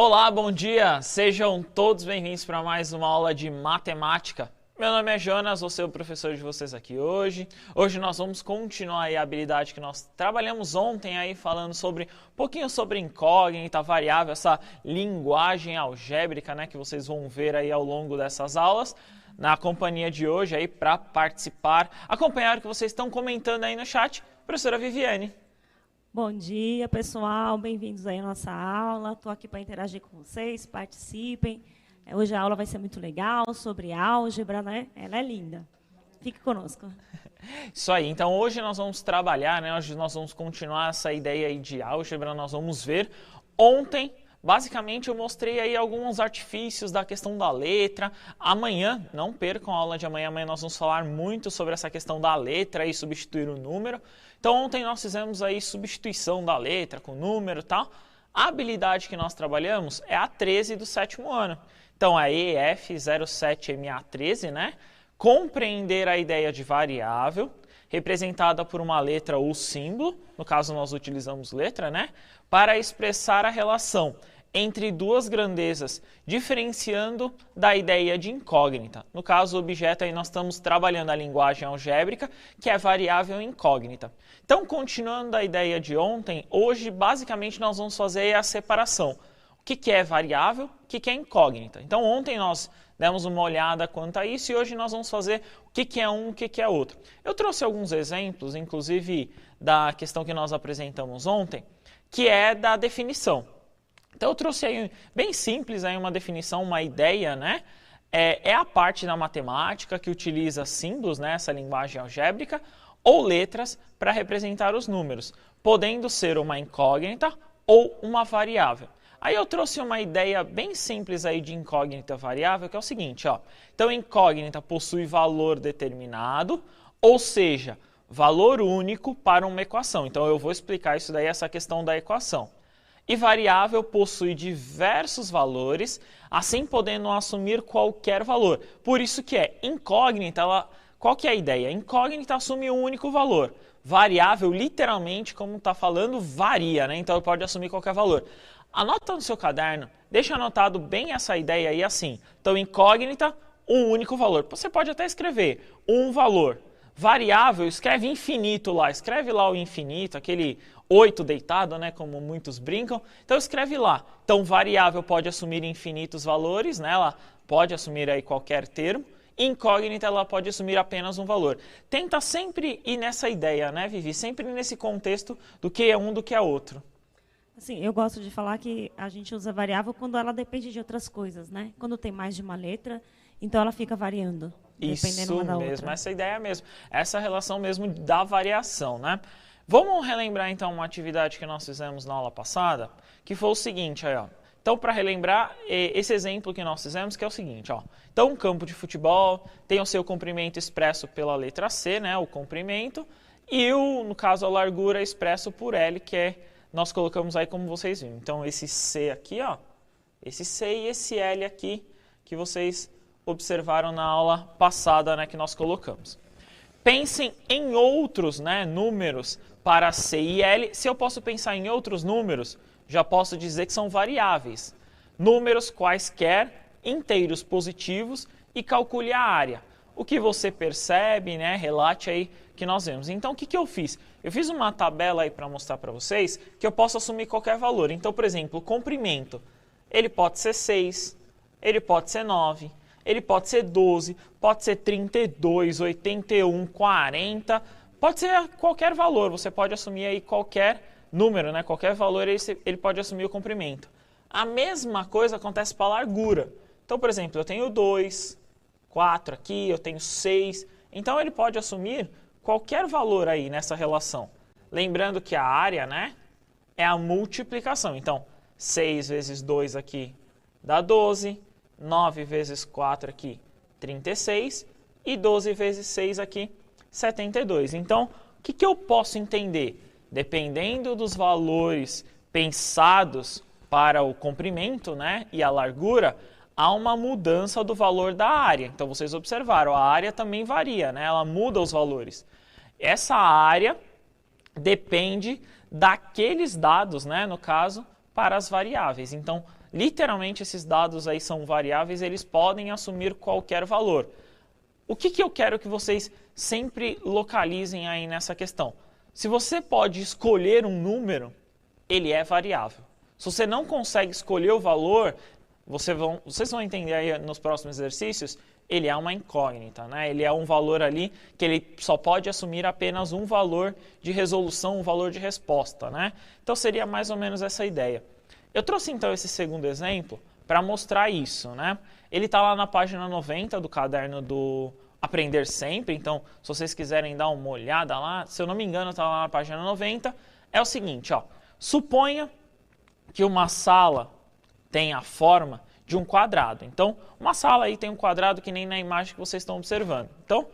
Olá, bom dia! Sejam todos bem-vindos para mais uma aula de matemática. Meu nome é Jonas, vou ser o professor de vocês aqui hoje. Hoje nós vamos continuar aí a habilidade que nós trabalhamos ontem aí falando um pouquinho sobre incógnita, variável, essa linguagem algébrica, né, que vocês vão ver aí ao longo dessas aulas. Na companhia de hoje aí para participar, acompanhar o que vocês estão comentando aí no chat, professora Viviane. Bom dia, pessoal. Bem-vindos aí à nossa aula. Estou aqui para interagir com vocês, participem. Hoje a aula vai ser muito legal, sobre álgebra, né? Ela é linda. Fique conosco. Isso aí. Então, hoje nós vamos trabalhar, né? Hoje nós vamos continuar essa ideia aí de álgebra, nós vamos ver. Ontem, basicamente, eu mostrei aí alguns artifícios da questão da letra. Amanhã, não percam a aula de amanhã. Amanhã nós vamos falar muito sobre essa questão da letra e substituir o número. Então, ontem nós fizemos aí substituição da letra com número e tal. A habilidade que nós trabalhamos é a 13 do sétimo ano. Então, a EF07MA13, né? Compreender a ideia de variável, representada por uma letra ou símbolo, no caso nós utilizamos letra, né? Para expressar a relação entre duas grandezas, diferenciando da ideia de incógnita. No caso, o objeto aí nós estamos trabalhando a linguagem algébrica, que é variável incógnita. Então, continuando a ideia de ontem, hoje basicamente nós vamos fazer a separação. O que é variável, o que é incógnita. Então, ontem nós demos uma olhada quanto a isso e hoje nós vamos fazer o que é um, o que é outro. Eu trouxe alguns exemplos, inclusive da questão que nós apresentamos ontem, que é da definição. Então, eu trouxe aí, bem simples, aí uma definição, uma ideia, né? É a parte da matemática que utiliza símbolos, né? Essa linguagem algébrica, ou letras para representar os números, podendo ser uma incógnita ou uma variável. Aí eu trouxe uma ideia bem simples aí de incógnita variável, que é o seguinte, ó. Então, incógnita possui valor determinado, ou seja, valor único para uma equação. Então, eu vou explicar isso daí, essa questão da equação. E variável possui diversos valores, assim podendo assumir qualquer valor. Por isso que é incógnita, qual que é a ideia? Incógnita assume um único valor. Variável, literalmente, como está falando, varia, né? Então, pode assumir qualquer valor. Anota no seu caderno, deixa anotado bem essa ideia aí assim. Então, incógnita, um único valor. Você pode até escrever um valor. Variável, escreve infinito lá. Escreve lá o infinito, aquele 8 deitado, né, como muitos brincam. Então, escreve lá. Então, variável pode assumir infinitos valores, né? Ela pode assumir aí qualquer termo. Incógnita, ela pode assumir apenas um valor. Tenta sempre ir nessa ideia, né, Vivi? Sempre nesse contexto do que é um, do que é outro. Assim, eu gosto de falar que a gente usa variável quando ela depende de outras coisas, né? Quando tem mais de uma letra, então ela fica variando, dependendo uma da outra. Isso mesmo, essa ideia mesmo. Essa relação mesmo da variação, né? Vamos relembrar, então, uma atividade que nós fizemos na aula passada, que foi o seguinte, aí, ó. Então, para relembrar, esse exemplo que nós fizemos, que é o seguinte, ó. Então, um campo de futebol tem o seu comprimento expresso pela letra C, né, o comprimento, e no caso, a largura expresso por L, que nós colocamos aí como vocês viram. Então, esse C aqui, ó, esse C e esse L aqui, que vocês observaram na aula passada, né, que nós colocamos. Pensem em outros, né, números para C e L. Se eu posso pensar em outros números, já posso dizer que são variáveis. Números quaisquer, inteiros positivos e calcule a área. O que você percebe, né, relate aí que nós vemos. Então, o que eu fiz? Eu fiz uma tabela aí para mostrar para vocês que eu posso assumir qualquer valor. Então, por exemplo, o comprimento, ele pode ser 6, ele pode ser 9, ele pode ser 12, pode ser 32, 81, 40, pode ser qualquer valor. Você pode assumir aí qualquer número, né? Qualquer valor ele pode assumir o comprimento. A mesma coisa acontece para a largura. Então, por exemplo, eu tenho 2, 4 aqui, eu tenho 6. Então, ele pode assumir qualquer valor aí nessa relação. Lembrando que a área, né, é a multiplicação. Então, 6 vezes 2 aqui dá 12, 9 vezes 4 aqui, 36, e 12 vezes 6 aqui, 72. Então, o que eu posso entender? Dependendo dos valores pensados para o comprimento, né, e a largura, há uma mudança do valor da área. Então, vocês observaram, a área também varia, né? Ela muda os valores. Essa área depende daqueles dados, né, no caso, para as variáveis. Então, literalmente esses dados aí são variáveis, eles podem assumir qualquer valor. O que eu quero que vocês sempre localizem aí nessa questão? Se você pode escolher um número, ele é variável. Se você não consegue escolher o valor, vocês vão entender aí nos próximos exercícios, ele é uma incógnita, né? Ele é um valor ali que ele só pode assumir apenas um valor de resolução, um valor de resposta, né? Então seria mais ou menos essa ideia. Eu trouxe então esse segundo exemplo para mostrar isso, né? Ele está lá na página 90 do caderno do Aprender Sempre, então se vocês quiserem dar uma olhada lá, se eu não me engano está lá na página 90, é o seguinte, ó, suponha que uma sala tem a forma de um quadrado. Então, uma sala aí tem um quadrado que nem na imagem que vocês estão observando. Então,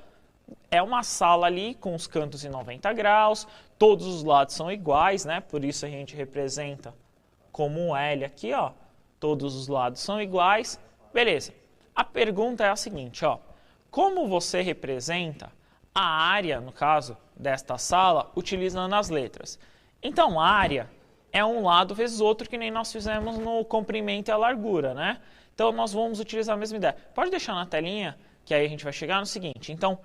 é uma sala ali com os cantos em 90 graus, todos os lados são iguais, né? Por isso a gente representa como um L aqui, ó. Todos os lados são iguais. Beleza. A pergunta é a seguinte, ó. Como você representa a área, no caso desta sala, utilizando as letras? Então, área é um lado vezes outro, que nem nós fizemos no comprimento e a largura, né? Então, nós vamos utilizar a mesma ideia. Pode deixar na telinha, que aí a gente vai chegar no seguinte. Então,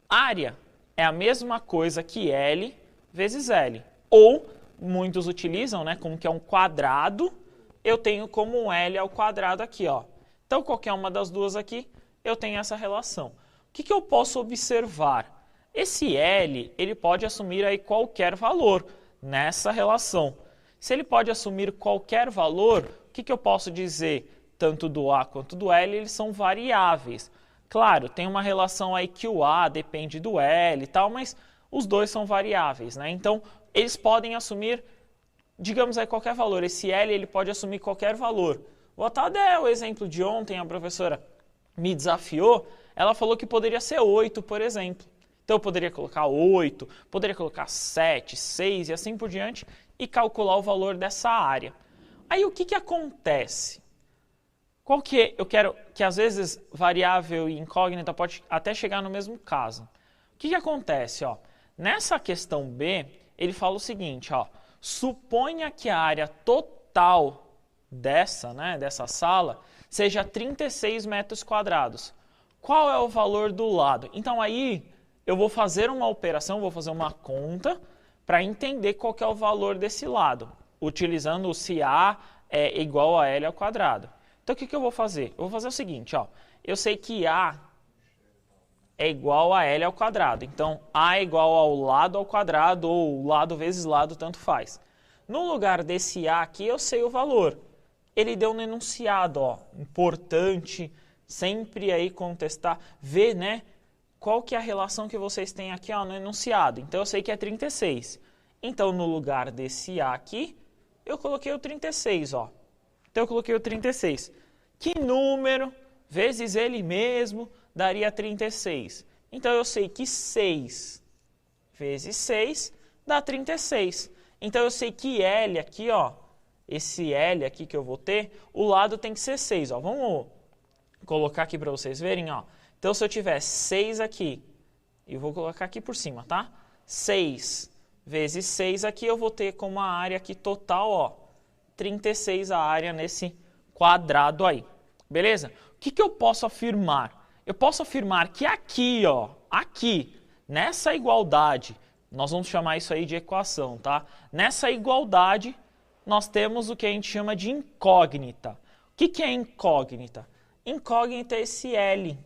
área é a mesma coisa que L vezes L. Ou, muitos utilizam, né, como que é um quadrado, eu tenho como um L ao quadrado aqui, ó. Então, qualquer uma das duas aqui, eu tenho essa relação. O que eu posso observar? Esse L, ele pode assumir aí qualquer valor nessa relação. Se ele pode assumir qualquer valor, o que eu posso dizer? Tanto do A quanto do L, eles são variáveis. Claro, tem uma relação aí que o A depende do L e tal, mas os dois são variáveis, né? Então, eles podem assumir, digamos aí, qualquer valor. Esse L, ele pode assumir qualquer valor. Vou até dar o exemplo de ontem, a professora me desafiou, ela falou que poderia ser 8, por exemplo. Então, eu poderia colocar 8, poderia colocar 7, 6 e assim por diante e calcular o valor dessa área. Aí, o que acontece? Qual que é? Eu quero que, às vezes, variável e incógnita pode até chegar no mesmo caso. O que acontece? Ó? Nessa questão B, ele fala o seguinte, ó, suponha que a área total dessa sala seja 36 metros quadrados. Qual é o valor do lado? Então, aí, eu vou fazer uma operação, vou fazer uma conta para entender qual que é o valor desse lado, utilizando se A é igual a L ao quadrado. Então, o que eu vou fazer? Eu vou fazer o seguinte, ó, eu sei que A é igual a L ao quadrado. Então, A é igual ao lado ao quadrado ou lado vezes lado, tanto faz. No lugar desse A aqui, eu sei o valor. Ele deu no enunciado, ó, importante, sempre aí contestar, ver, né, qual que é a relação que vocês têm aqui, ó, no enunciado. Então, eu sei que é 36. Então, no lugar desse A aqui, eu coloquei o 36, ó. Então, eu coloquei o 36. Que número vezes ele mesmo daria 36? Então, eu sei que 6 vezes 6 dá 36. Então, eu sei que L aqui, ó, esse L aqui que eu vou ter, o lado tem que ser 6, ó. Vamos colocar aqui para vocês verem, ó. Então, se eu tiver 6 aqui, eu vou colocar aqui por cima, tá? 6 vezes 6 aqui, eu vou ter como a área aqui total, ó, 36 a área nesse quadrado aí. Beleza? O que eu posso afirmar? Eu posso afirmar que aqui, ó, aqui, nessa igualdade, nós vamos chamar isso aí de equação, tá? Nessa igualdade, nós temos o que a gente chama de incógnita. O que é incógnita? Incógnita é esse L.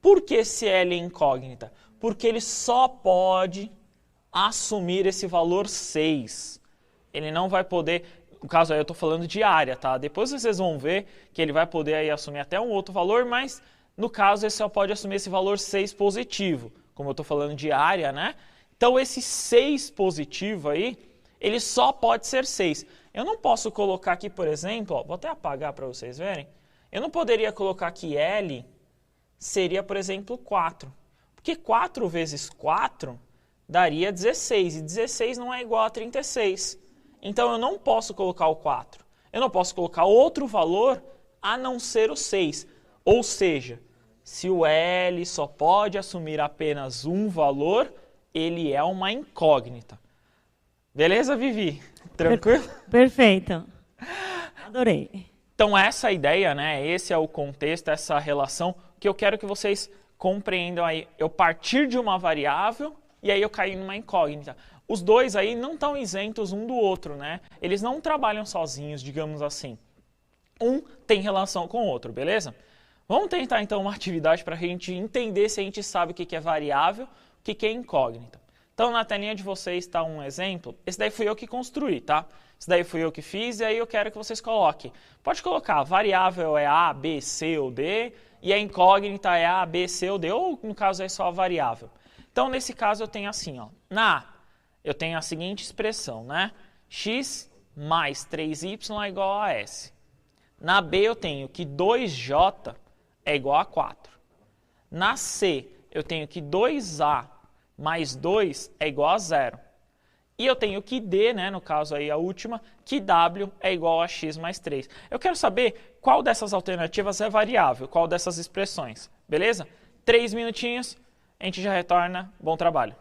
Por que esse L é incógnita? Porque ele só pode assumir esse valor 6. Ele não vai poder, no caso aí eu estou falando de área, tá? Depois vocês vão ver que ele vai poder aí assumir até um outro valor, mas no caso ele só pode assumir esse valor 6 positivo. Como eu estou falando de área, né? Então esse 6 positivo aí, ele só pode ser 6. Eu não posso colocar aqui, por exemplo, ó, vou até apagar para vocês verem. Eu não poderia colocar que L seria, por exemplo, 4. Porque 4 vezes 4 daria 16. E 16 não é igual a 36. Então, eu não posso colocar o 4. Eu não posso colocar outro valor a não ser o 6. Ou seja, se o L só pode assumir apenas um valor, ele é uma incógnita. Beleza, Vivi? Tranquilo? Perfeito. Adorei. Então, essa ideia, né, esse é o contexto, essa relação que eu quero que vocês compreendam aí. Eu partir de uma variável e aí eu caí numa incógnita. Os dois aí não estão isentos um do outro, né? Eles não trabalham sozinhos, digamos assim. Um tem relação com o outro, beleza? Vamos tentar então uma atividade para a gente entender se a gente sabe o que é variável, o que é incógnita. Então, na telinha de vocês está um exemplo. Esse daí fui eu que construí, tá? Esse daí fui eu que fiz e aí eu quero que vocês coloquem. Pode colocar, variável é A, B, C ou D e a incógnita é A, B, C ou D, ou no caso é só a variável. Então, nesse caso eu tenho assim, ó. Na A, eu tenho a seguinte expressão, né? X mais 3y é igual a S. Na B eu tenho que 2J é igual a 4. Na C eu tenho que 2A mais 2 é igual a 0. E eu tenho que D, né, no caso aí a última, que W é igual a X mais 3. Eu quero saber qual dessas alternativas é variável, qual dessas expressões, beleza? 3 minutinhos, a gente já retorna. Bom trabalho.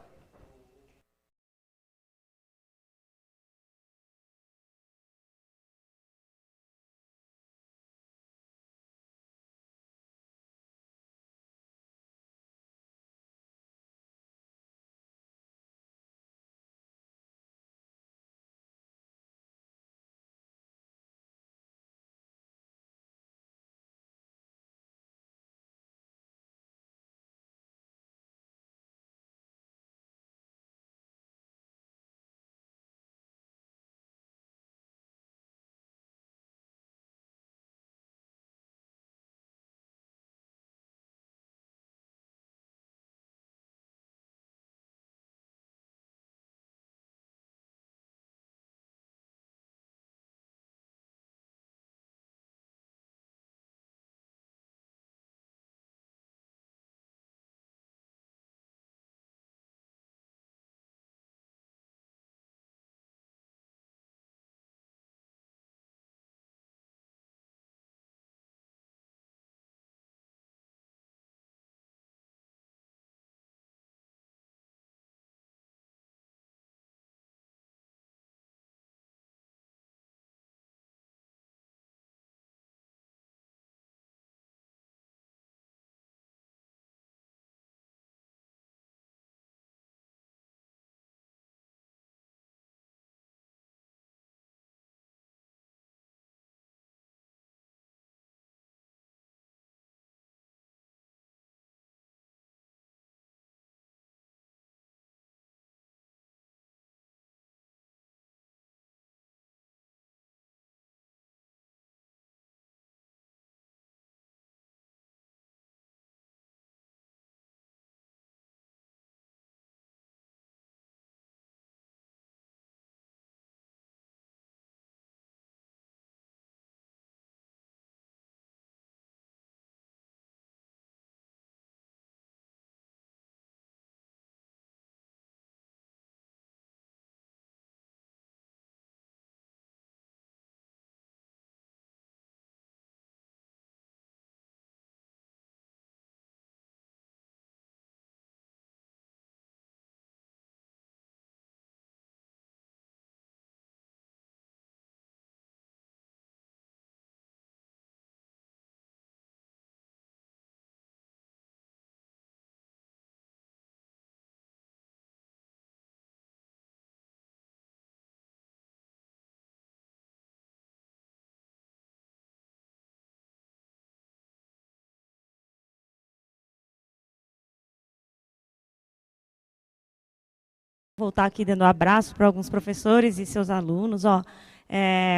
Voltar aqui dando um abraço para alguns professores e seus alunos, ó,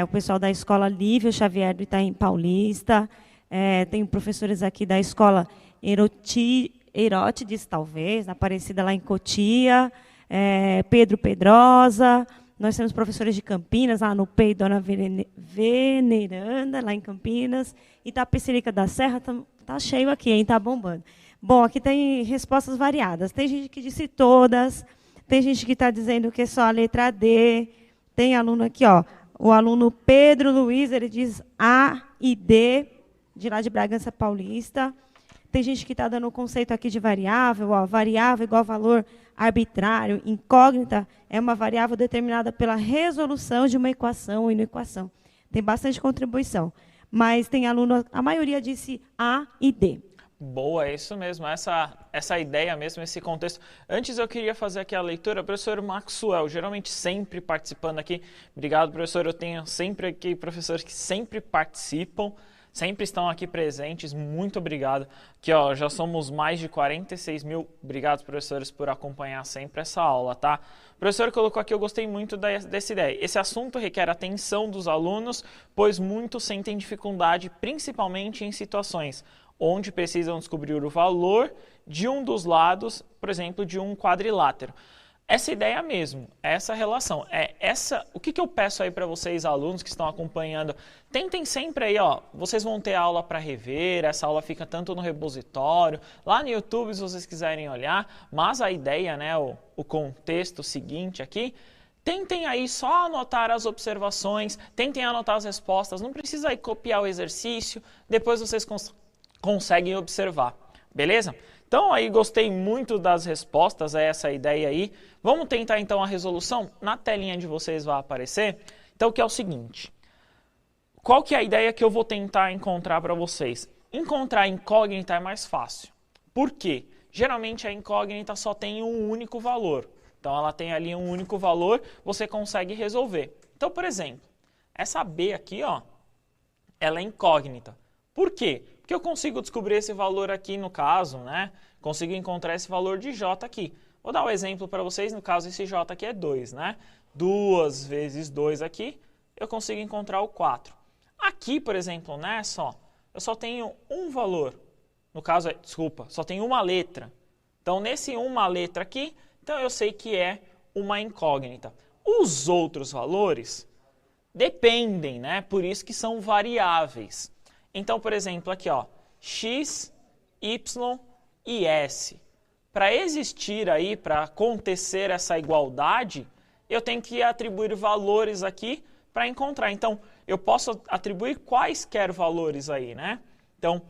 o pessoal da Escola Lívia Xavier do Itaim Paulista, tem professores aqui da Escola Herótides, talvez, Aparecida lá em Cotia, Pedro Pedrosa, nós temos professores de Campinas, lá no PEI Dona Veneranda, lá em Campinas, Itapecerica da Serra, tá cheio aqui, hein, tá bombando. Bom, aqui tem respostas variadas, tem gente que disse todas. Tem gente que está dizendo que é só a letra D. Tem aluno aqui, ó, o aluno Pedro Luiz, ele diz A e D, de lá de Bragança Paulista. Tem gente que está dando o conceito aqui de variável, ó, variável igual valor arbitrário, incógnita é uma variável determinada pela resolução de uma equação ou inequação. Tem bastante contribuição. mas tem aluno, a maioria disse A e D. Boa, é isso mesmo, essa ideia mesmo, esse contexto. Antes eu queria fazer aqui a leitura, professor Maxwell, geralmente sempre participando aqui. Obrigado, professor, eu tenho sempre aqui professores que sempre participam, sempre estão aqui presentes, muito obrigado. Aqui, ó, já somos mais de 46 mil. Obrigado, professores, por acompanhar sempre essa aula, tá? O professor colocou aqui, eu gostei muito dessa ideia. Esse assunto requer atenção dos alunos, pois muitos sentem dificuldade, principalmente em situações onde precisam descobrir o valor de um dos lados, por exemplo, de um quadrilátero. Essa ideia mesmo, essa relação, o que eu peço aí para vocês, alunos que estão acompanhando, tentem sempre aí, ó, vocês vão ter aula para rever, essa aula fica tanto no repositório, lá no YouTube se vocês quiserem olhar, mas a ideia, né, o contexto seguinte aqui, tentem aí só anotar as observações, tentem anotar as respostas, não precisa aí copiar o exercício, depois vocês conseguem observar, beleza? Então aí gostei muito das respostas a essa ideia aí. Vamos tentar então a resolução? Na telinha de vocês vai aparecer. Então que é o seguinte, qual que é a ideia que eu vou tentar encontrar para vocês? Encontrar a incógnita é mais fácil. Por quê? Geralmente a incógnita só tem um único valor. Então ela tem ali um único valor, você consegue resolver. Então, por exemplo, essa B aqui, ó, ela é incógnita. Por quê? Porque eu consigo descobrir esse valor aqui no caso, né? Consigo encontrar esse valor de J aqui. Vou dar um exemplo para vocês, no caso esse J aqui é 2, né? 2 vezes 2 aqui, eu consigo encontrar o 4. Aqui, por exemplo, nessa, ó, eu só tenho um valor. No caso, só tenho uma letra. Então, nesse uma letra aqui, então eu sei que é uma incógnita. Os outros valores dependem, né? Por isso que são variáveis. Então, por exemplo, aqui, ó, x, y e s. Para existir aí, para acontecer essa igualdade, eu tenho que atribuir valores aqui para encontrar. Então, eu posso atribuir quaisquer valores aí, né? Então,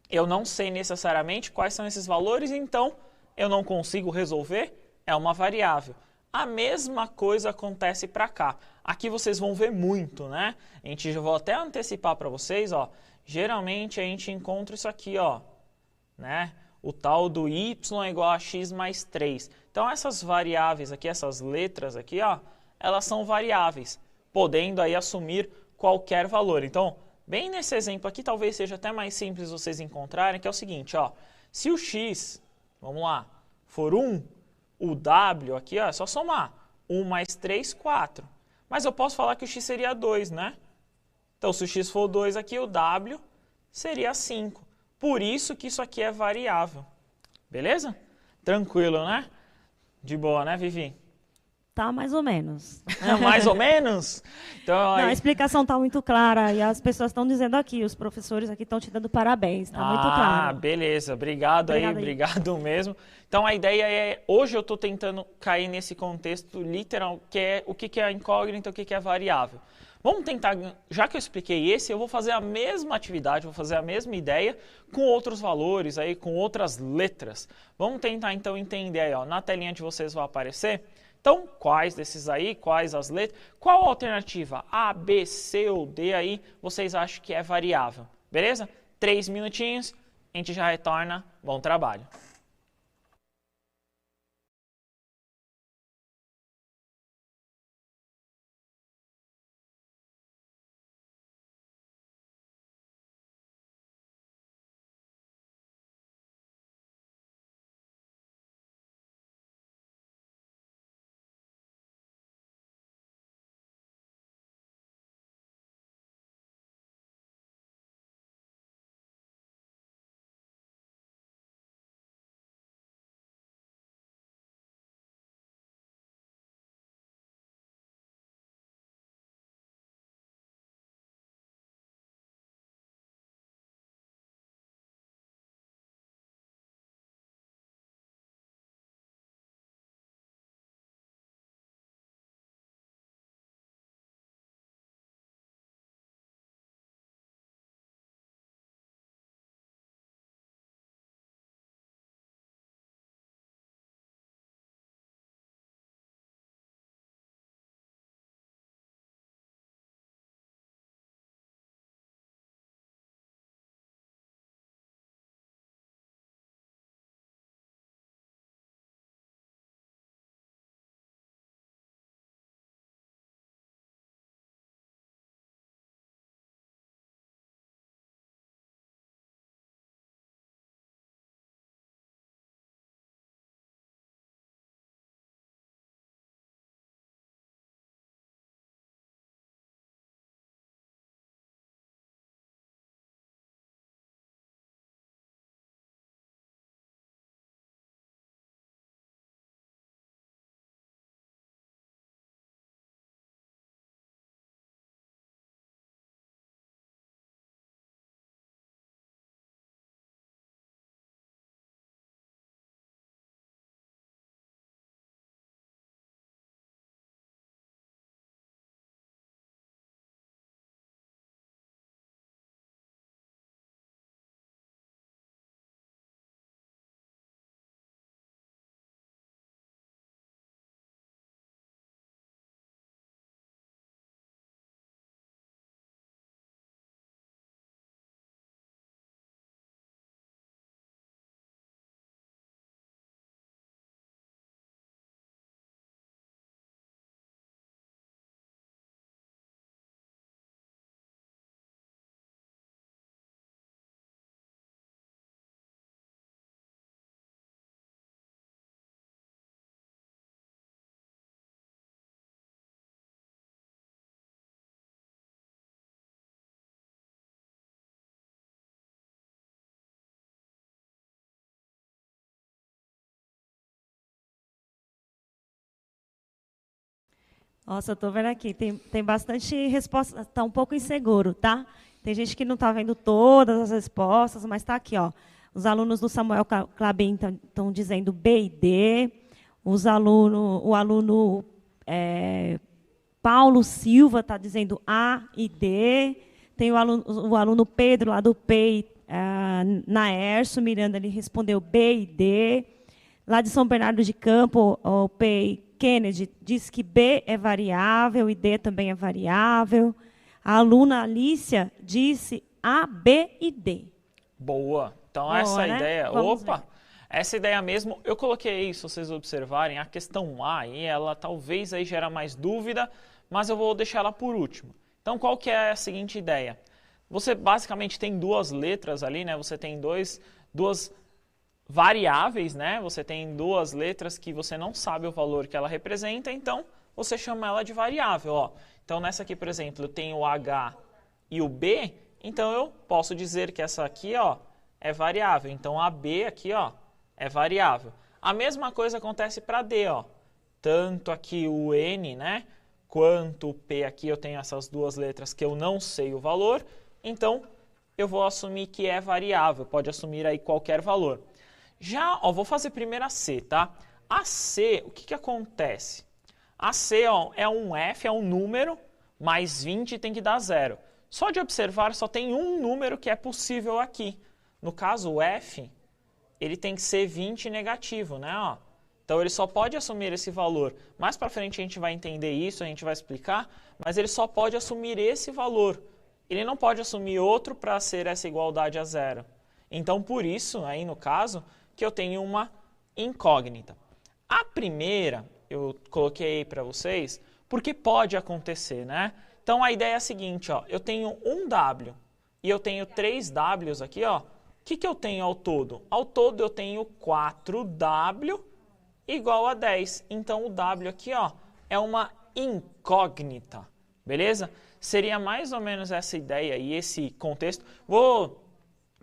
eu não sei necessariamente quais são esses valores, então eu não consigo resolver, é uma variável. A mesma coisa acontece para cá. Aqui vocês vão ver muito, né? Já vou até antecipar para vocês, ó. Geralmente a gente encontra isso aqui, ó, né? O tal do y é igual a x mais 3. Então essas variáveis aqui, essas letras aqui, ó, elas são variáveis, podendo aí assumir qualquer valor. Então, bem nesse exemplo aqui, talvez seja até mais simples vocês encontrarem, que é o seguinte, ó. Se o x, vamos lá, for 1, o w aqui, ó, é só somar. 1 mais 3, 4. Mas eu posso falar que o x seria 2, né? Então, se o x for 2 aqui, o w seria 5. Por isso que isso aqui é variável. Beleza? Tranquilo, né? De boa, né, Vivi? Tá mais ou menos. Mais ou menos? Então, Não, a explicação está muito clara e as pessoas estão dizendo aqui, os professores aqui estão te dando parabéns, está muito claro. Beleza, obrigado aí, obrigado mesmo. Então a ideia é, hoje eu estou tentando cair nesse contexto literal, que é o que é incógnita, o que é variável. Vamos tentar, já que eu expliquei esse, eu vou fazer a mesma atividade, vou fazer a mesma ideia com outros valores, aí, com outras letras. Vamos tentar então entender aí, ó, na telinha de vocês vai aparecer. Então, quais desses aí, quais as letras, qual a alternativa? A, B, C ou D aí, vocês acham que é variável, beleza? 3 minutinhos, a gente já retorna, bom trabalho. Nossa, eu tô vendo aqui, tem bastante resposta, tá um pouco inseguro, tá? Tem gente que não está vendo todas as respostas, mas está aqui, ó. Os alunos do Samuel Clabin estão dizendo B e D. O aluno Paulo Silva está dizendo A e D. Tem o aluno Pedro, lá do PEI, Naércio Miranda, ele respondeu B e D. Lá de São Bernardo de Campo, o PEI Kennedy diz que B é variável e D também é variável. A aluna Alicia disse A, B e D. Boa. Então, boa, essa né? ideia... Vamos Opa! ver. Essa ideia mesmo, eu coloquei aí, se vocês observarem, a questão A, e ela talvez aí gera mais dúvida, mas eu vou deixar ela por último. Então, qual que é a seguinte ideia? Você basicamente tem duas letras ali, né? Você tem duas variáveis, né? Você tem duas letras que você não sabe o valor que ela representa, então você chama ela de variável, ó. Então, nessa aqui, por exemplo, eu tenho o H e o B, então eu posso dizer que essa aqui, ó, é variável. Então, a B aqui, ó, é variável. A mesma coisa acontece para D, ó. Tanto aqui o N, né, quanto o P aqui, eu tenho essas duas letras que eu não sei o valor, então eu vou assumir que é variável, pode assumir aí qualquer valor. Já, ó, vou fazer primeiro a C, tá? A C, o que acontece? A C, ó, é um F, é um número, mais 20 tem que dar 0. Só de observar, só tem um número que é possível aqui. No caso, o F, ele tem que ser 20 negativo, né? Ó. Então, ele só pode assumir esse valor. Mais para frente a gente vai entender isso, a gente vai explicar, mas ele só pode assumir esse valor. Ele não pode assumir outro para ser essa igualdade a 0. Então, por isso, aí no caso, que eu tenho uma incógnita. A primeira, eu coloquei para vocês, porque pode acontecer, né? Então, a ideia é a seguinte, ó, eu tenho um W e eu tenho 3 Ws aqui, ó. O que eu tenho ao todo? Ao todo, eu tenho 4W igual a 10. Então, o W aqui, ó, é uma incógnita, beleza? Seria mais ou menos essa ideia e esse contexto.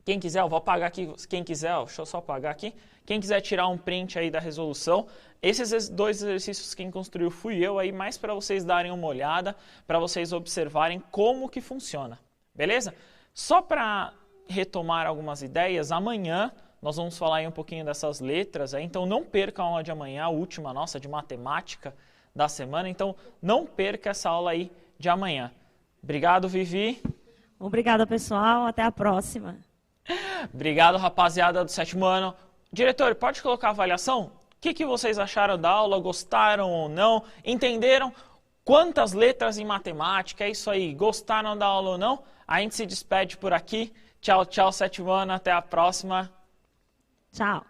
Quem quiser, eu vou apagar aqui, quem quiser, ó, deixa eu só apagar aqui. Quem quiser tirar um print aí da resolução, esses dois exercícios quem construiu fui eu aí, mais para vocês darem uma olhada, para vocês observarem como que funciona, beleza? Só para retomar algumas ideias, amanhã nós vamos falar aí um pouquinho dessas letras, aí, então não perca a aula de amanhã, a última nossa de matemática da semana, então não perca essa aula aí de amanhã. Obrigado, Vivi. Obrigada, pessoal. Até a próxima. Obrigado, rapaziada do 7º ano. Diretor, pode colocar a avaliação? O que vocês acharam da aula? Gostaram ou não? Entenderam quantas letras em matemática? É isso aí. Gostaram da aula ou não? A gente se despede por aqui. Tchau, tchau, 7º ano. Até a próxima. Tchau.